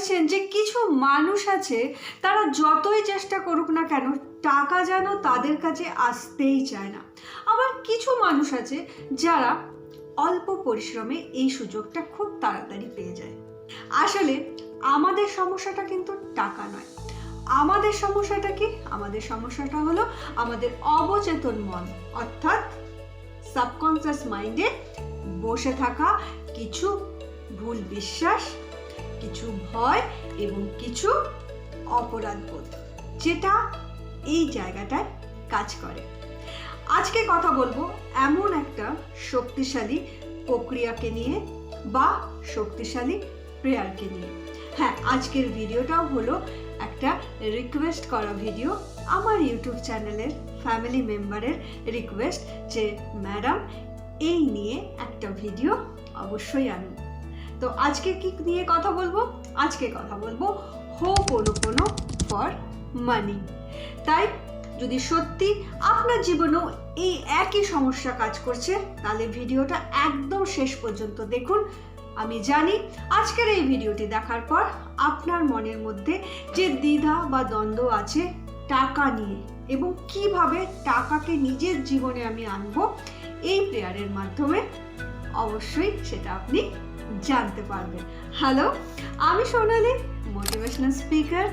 শুনেছেন যে কিছু মানুষ আছে, তারা যতই চেষ্টা করুক না কেন টাকা যেন তাদের কাছে আসতেই চায় না। আবার কিছু মানুষ আছে যারা অল্প পরিশ্রমে এই সুযোগটা খুব তাড়াতাড়ি পেয়ে যায়। আসলে আমাদের সমস্যাটা কিন্তু টাকা নয়। আমাদের সমস্যাটা কি? আমাদের সমস্যাটা হলো আমাদের অবচেতন মন, অর্থাৎ সাবকনসিয়াস মাইন্ডে বসে থাকা কিছু ভুল বিশ্বাস, কিছু ভয় এবং কিছু অপরাধবোধ, যেটা এই জায়গাটায় কাজ করে। আজকে কথা বলবো এমন একটা শক্তিশালী প্রক্রিয়াকে নিয়ে বা শক্তিশালী প্রেয়ারকে নিয়ে। হ্যাঁ, আজকের ভিডিওটাও হলো একটা রিকোয়েস্ট করা ভিডিও, আমার ইউটিউব চ্যানেলের ফ্যামিলি মেম্বারের রিকোয়েস্ট যে ম্যাডাম এই নিয়ে একটা ভিডিও অবশ্যই আনুন। তো আজকে কি নিয়ে কথা বলবো? আজকে কথা বলবো হোপোনোপোনো ফর মানি। তাই যদি সত্যি আপনার জীবনেও এই একই সমস্যা কাজ করছে, তাহলে ভিডিওটা একদম শেষ পর্যন্ত দেখুন। আমি জানি আজকের এই ভিডিওটি দেখার পর আপনার মনের মধ্যে যে দ্বিধা বা দ্বন্দ্ব আছে টাকা নিয়ে এবং কিভাবে টাকাকে নিজের জীবনে আমি আনবো এই প্রেয়ারের মাধ্যমে, অবশ্যই সেটা আপনি জানতে পারবেন। হ্যালো, আমি Sonali, motivational speaker,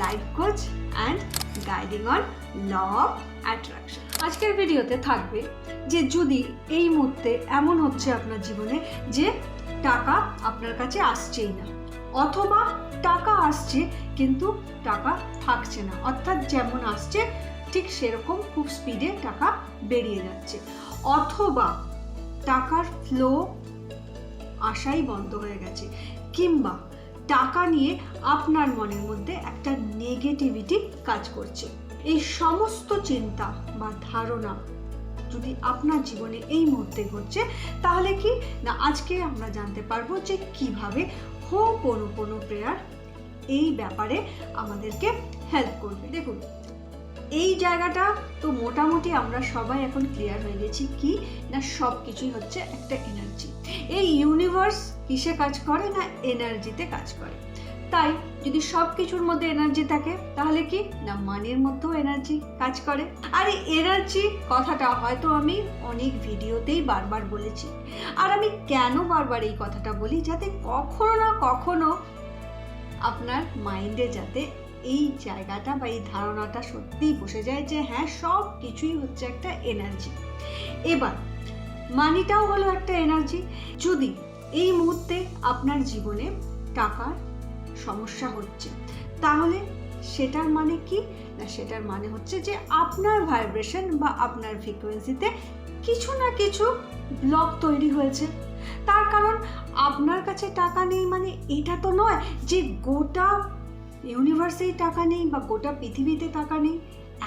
life coach and guiding on law of attraction. আজকের ভিডিওতে থাকবে যে যদি এই মুহূর্তে এমন হচ্ছে আপনার জীবনে যে টাকা আপনার কাছে আসছেই না, অথবা টাকা আসছে কিন্তু টাকা থাকছে না, অর্থাৎ যেমন আসছে ঠিক সেরকম খুব স্পিডে টাকা বেরিয়ে যাচ্ছে, অথবা টাকার ফ্লো আসাই বন্ধ হয়ে গেছে, কিংবা টাকা নিয়ে আপনার মনের মধ্যে একটা নেগেটিভিটি কাজ করছে। এই সমস্ত চিন্তা বা ধারণা যদি আপনার জীবনে এই মুহূর্তে ঘটছে, তাহলে কি না আজকে আমরা জানতে পারবো যে কিভাবে হোপোনোপোনো প্রেয়ার এই ব্যাপারে আমাদেরকে হেল্প করবে। দেখুন, এই জায়গাটা তো মোটামুটি আমরা সবাই এখন ক্লিয়ার হয়ে গেছি কি না সব কিছুই হচ্ছে একটা এনার্জি। এই ইউনিভার্স কিসে কাজ করে? না এনার্জিতে কাজ করে। তাই যদি সব কিছুর মধ্যে এনার্জি থাকে, তাহলে কি না মানির মধ্যেও এনার্জি কাজ করে। আর এই এনার্জি কথাটা হয়তো আমি অনেক ভিডিওতেই বারবার বলেছি। আর আমি কেন বারবার এই কথাটা বলি? যাতে কখনো না কখনো আপনার মাইন্ডে যাতে এই জায়গাটা বা এই ধারণাটা সত্যিই বসে যায় যে হ্যাঁ, সব কিছুই হচ্ছে একটা এনার্জি। এবার মানিটাও হলো একটা এনার্জি। যদি এই মুহূর্তে আপনার জীবনে টাকার সমস্যা হচ্ছে, তাহলে সেটার মানে কি না সেটার মানে হচ্ছে যে আপনার ভাইব্রেশন বা আপনার ফ্রিকোয়েন্সিতে কিছু না কিছু ব্লক তৈরি হয়েছে। তার কারণ আপনার কাছে টাকা নেই মানে এটা তো নয় যে গোটা ইউনিভার্সেই টাকা নেই বা গোটা পৃথিবীতে টাকা নেই,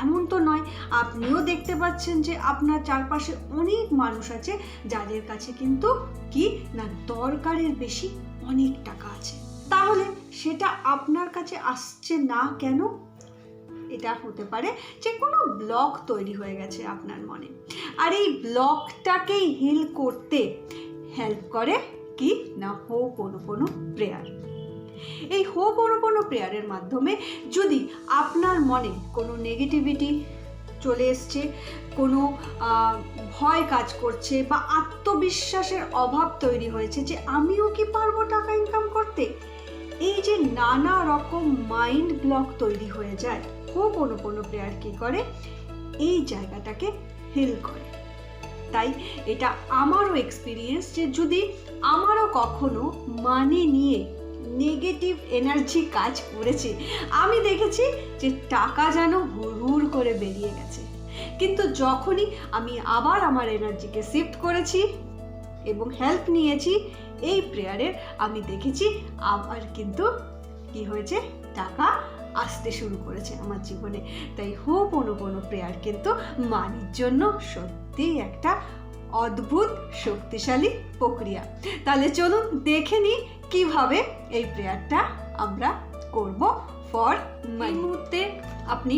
এমন তো নয়। আপনিও দেখতে পাচ্ছেন যে আপনার চারপাশে অনেক মানুষ আছে যাদের কাছে কিন্তু কি না দরকারের বেশি অনেক টাকা আছে। তাহলে সেটা আপনার কাছে আসছে না কেন? এটা হতে পারে যে কোনো ব্লক তৈরি হয়ে গেছে আপনার মনে। আর এই ব্লকটাকেই হিল করতে হেল্প করে কি না হোপোনোপোনো প্রেয়ার। এই হোপোনোপোনো প্রেয়ারের মাধ্যমে যদি আপনার মনে কোনো নেগেটিভিটি চলে এসছে, কোনো ভয় কাজ করছে বা আত্মবিশ্বাসের অভাব তৈরি হয়েছে যে আমিও কি পারবো টাকা ইনকাম করতে, এই যে নানা রকম মাইন্ড ব্লক তৈরি হয়ে যায়, হোপোনোপোনো প্রেয়ার কি করে? এই জায়গাটাকে হিল করে। তাই এটা আমারও এক্সপিরিয়েন্স যে যদি আমারও কখনো মানি নিয়ে নেগেটিভ এনার্জি কাজ করেছে, আমি দেখেছি যে টাকা যেন হুড় করে বেরিয়ে গেছে। কিন্তু যখনই আমি আবার আমার এনার্জিকে শিফট করেছি এবং হেল্প নিয়েছি এই প্রেয়ারের, আমি দেখেছি আবার কিন্তু কি হয়েছে, টাকা আসতে শুরু করেছে আমার জীবনে। তাই হোপোনোপোনো প্রেয়ার কিন্তু মানির জন্য সত্যিই একটা অদ্ভুত শক্তিশালী প্রক্রিয়া। তাহলে চলুন দেখে নিই কিভাবে এই প্রেয়ারটা আমরা করব ফর মানি। এই মুহূর্তে আপনি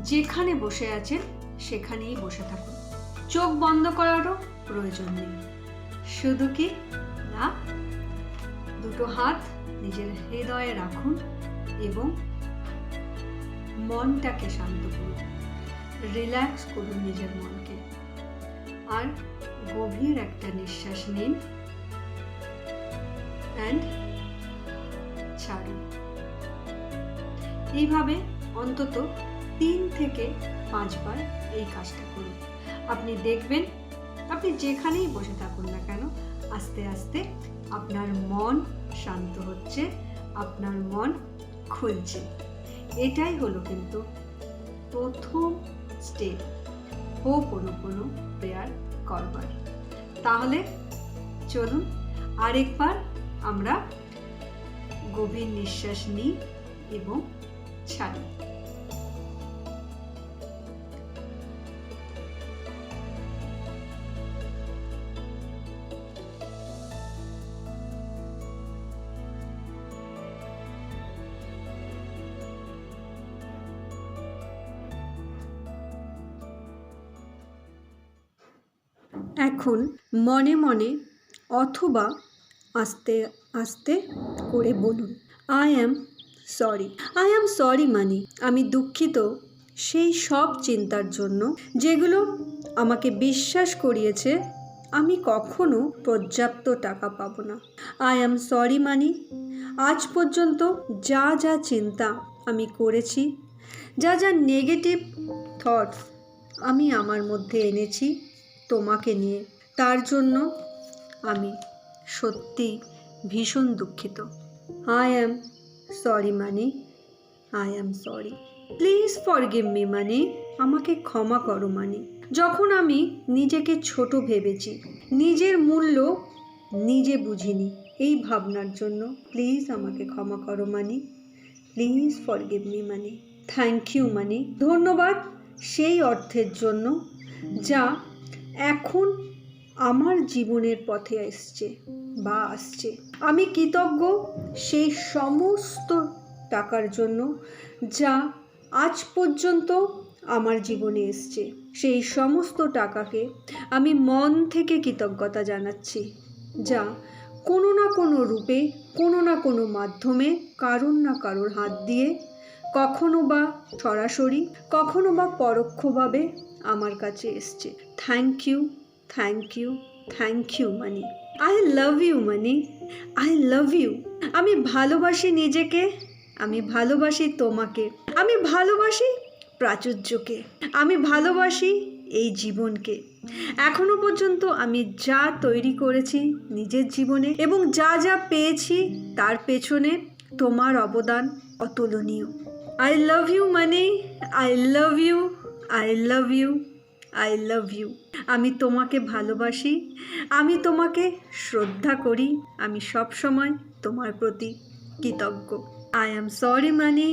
যেখানে বসে আছেন সেখানেই বসে থাকুন, চোখ বন্ধ করারও প্রয়োজন নেই। শুধু কি না দুটো হাত নিজের হৃদয়ে রাখুন এবং মনটাকে শান্ত করুন, রিল্যাক্স করুন নিজের মনকে, আর গভীর একটা নিঃশ্বাস নিন অ্যান্ড ছাড়ুন। এইভাবে অন্তত 3 থেকে 5 বার এই কাজটা করুন। আপনি দেখবেন আপনি যেখানেই বসে থাকুন না কেন, আস্তে আস্তে আপনার মন শান্ত হচ্ছে, আপনার মন খুলছে। এটাই হলো কিন্তু প্রথম স্টেপ হোপোনোপোনো প্রেয়ার করবার। তাহলে চলুন আরেকবার আমরা গভীর নিঃশ্বাস নিই এবং ছাড়ি। এখন মনে মনে অথবা আস্তে আস্তে করে বলুন, আই অ্যাম সরি মানে আমি দুঃখিত সেই সব চিন্তার জন্য যেগুলো আমাকে বিশ্বাস করিয়েছে আমি কখনো পর্যাপ্ত টাকা পাবো না। আই অ্যাম সরি মানে আজ পর্যন্ত যা যা চিন্তা আমি করেছি, যা যা নেগেটিভ থটস আমি আমার মধ্যে এনেছি তোমাকে নিয়ে, তার জন্য আমি সত্যি ভীষণ দুঃখিত। আই অ্যাম সরি মানে I am sorry, please forgive me মানে আমাকে ক্ষমা করো মানে যখন আমি নিজেকে ছোট ভেবেছি, নিজের মূল্য নিজে বুঝিনি, এই ভাবনার জন্য প্লিজ আমাকে ক্ষমা করো মানে প্লিজ ফরগিভ মি মানে থ্যাংক ইউ মানে ধন্যবাদ সেই অর্থের জন্য যা এখন আমার জীবনের পথে এসছে বা আসছে। আমি কৃতজ্ঞ সেই সমস্ত টাকার জন্য যা আজ পর্যন্ত আমার জীবনে এসছে। সেই সমস্ত টাকাকে আমি মন থেকে কৃতজ্ঞতা জানাচ্ছি, যা কোনো না কোনো রূপে, কোনো না কোনো মাধ্যমে, কারোর না কারোর হাত দিয়ে, কখনো বা সরাসরি, কখনো বা পরোক্ষভাবে আমার কাছে এসছে। Thank you, thank you, thank you money. I love you money, I love you. আমি ভালোবাসি নিজেকে, আমি ভালোবাসি তোমাকে, আমি ভালোবাসি প্রাচুর্যকে, আমি ভালোবাসি এই জীবনকে। এখনো পর্যন্ত আমি যা তৈরি করেছি নিজের জীবনে এবং যা যা পেয়েছি তার পেছনে তোমার অবদান অতুলনীয়। আই লাভ ইউ মানে I love you, I love you, I love you. আমি তোমাকে ভালোবাসি, আমি তোমাকে শ্রদ্ধা করি, আমি সব সময় তোমার প্রতি কৃতজ্ঞ। আই অ্যাম সরি মানে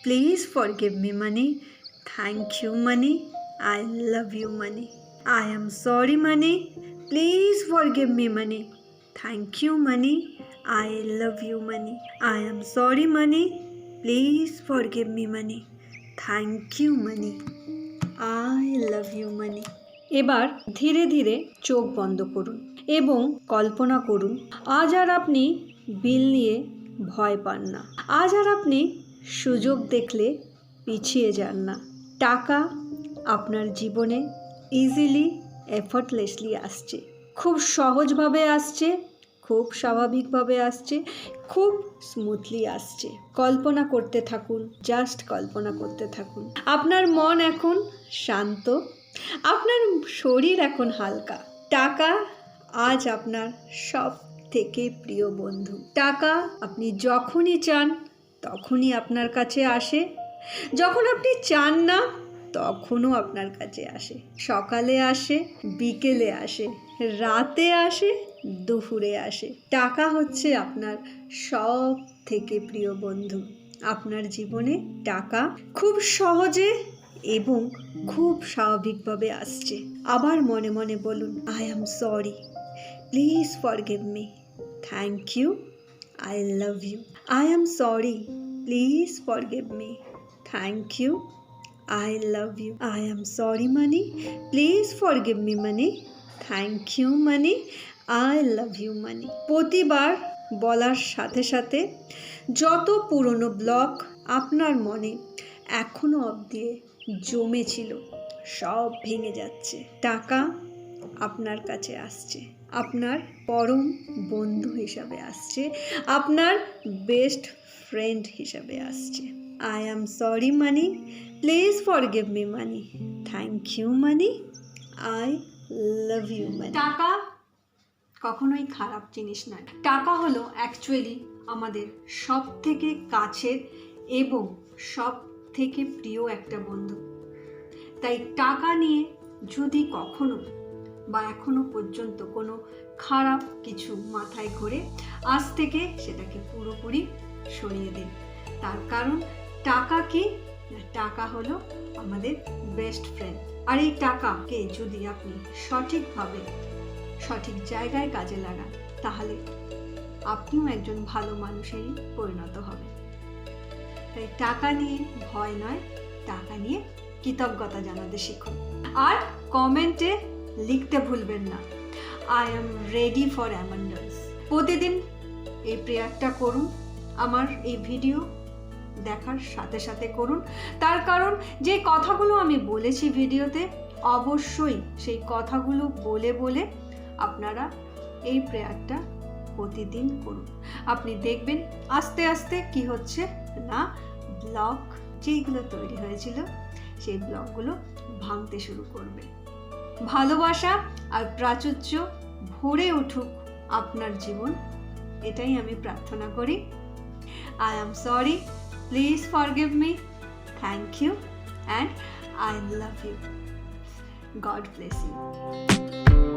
প্লিজ ফরগিভ মি মানে থ্যাংক ইউ মানে আই লাভ ইউ মানে আই অ্যাম সরি মানে প্লিজ ফরগিভ মি মানে থ্যাংক ইউ মানে আই লাভ ইউ মানে আই অ্যাম সরি মানে প্লিজ ফরগিভ মি মানে থ্যাংক ইউ মানে আই লাভ ইউ মানে। এবার ধীরে ধীরে চোখ বন্ধ করুন এবং কল্পনা করুন আজ আর আপনি বিল নিয়ে ভয় পান না, আজ আর আপনি সুযোগ দেখলে পিছিয়ে যান না। টাকা আপনার জীবনে ইজিলি, এফর্টলেসলি আসছে, খুব সহজভাবে আসছে, খুব স্বাভাবিকভাবে আসছে, খুব স্মুথলি আসছে। কল্পনা করতে থাকুন, জাস্ট কল্পনা করতে থাকুন। আপনার মন এখন শান্ত, আপনার শরীর এখন হালকা। টাকা আজ আপনার সব থেকে প্রিয় বন্ধু। টাকা আপনি যখনই চান তখনই আপনার কাছে আসে, যখন আপনি চান না তখনও আপনার কাছে আসে। সকালে আসে, বিকেলে আসে, রাতে আসে, দুপুরে আসে। টাকা হচ্ছে আপনার সব থেকে প্রিয় বন্ধু। আপনার জীবনে টাকা খুব সহজে এবং খুব স্বাভাবিকভাবে আসছে। আবার মনে মনে বলুন, I am sorry, please forgive me, thank you, I love you. I am sorry, please forgive me, thank you, I love you. I am sorry money. Please forgive me money. Thank you money. I love you money. প্রতিবার বলার সাথে সাথে যত পুরনো block আপনার মনে এখনো অবধি জমেছিল সব ভেঙে যাচ্ছে। টাকা আপনার কাছে আসছে, আপনার পরম বন্ধু হিসাবে আসছে, আপনার বেস্ট ফ্রেন্ড হিসাবে আসছে। I am sorry money, please forgive me money, thank you money, I love you money. টাকা কখনোই খারাপ জিনিস নয়। টাকা হলো অ্যাকচুয়ালি আমাদের সব থেকে কাছের এবং সব থেকে প্রিয় একটা বন্ধু। তাই টাকা নিয়ে যদি কখনো বা এখনো পর্যন্ত কোনো খারাপ কিছু মাথায় ঘোরে, আজ থেকে সেটাকে পুরোপুরি সরিয়ে দিন। তার কারণ টাকা কি? টাকা হলো আমাদের বেস্ট ফ্রেন্ড। আর এই টাকাকে যদি আপনি সঠিকভাবে সঠিক জায়গায় কাজে লাগান, তাহলে আপনিও একজন ভালো মানুষেরই পরিণত হবেন। তাই টাকা নিয়ে ভয় নয়, টাকা নিয়ে কৃতজ্ঞতা জানাতে শিখুন। আর কমেন্টে লিখতে ভুলবেন না, I am ready for abundance. প্রতিদিন এই প্রেয়ারটা করুন, আমার এই ভিডিও দেখার সাথে সাথে করুন। তার কারণ যে কথাগুলো আমি বলেছি ভিডিওতে, অবশ্যই সেই কথাগুলো বলে বলে আপনারা এই প্রেয়ারটা প্রতিদিন করুন। আপনি দেখবেন আস্তে আস্তে কি হচ্ছে না, ব্লক যেগুলো তৈরি হয়েছিল সেই ব্লকগুলো ভাঙতে শুরু করবে। ভালোবাসা আর প্রাচুর্য ভরে উঠুক আপনার জীবন, এটাই আমি প্রার্থনা করি। I am sorry, please forgive me, thank you, and I love you. God bless you.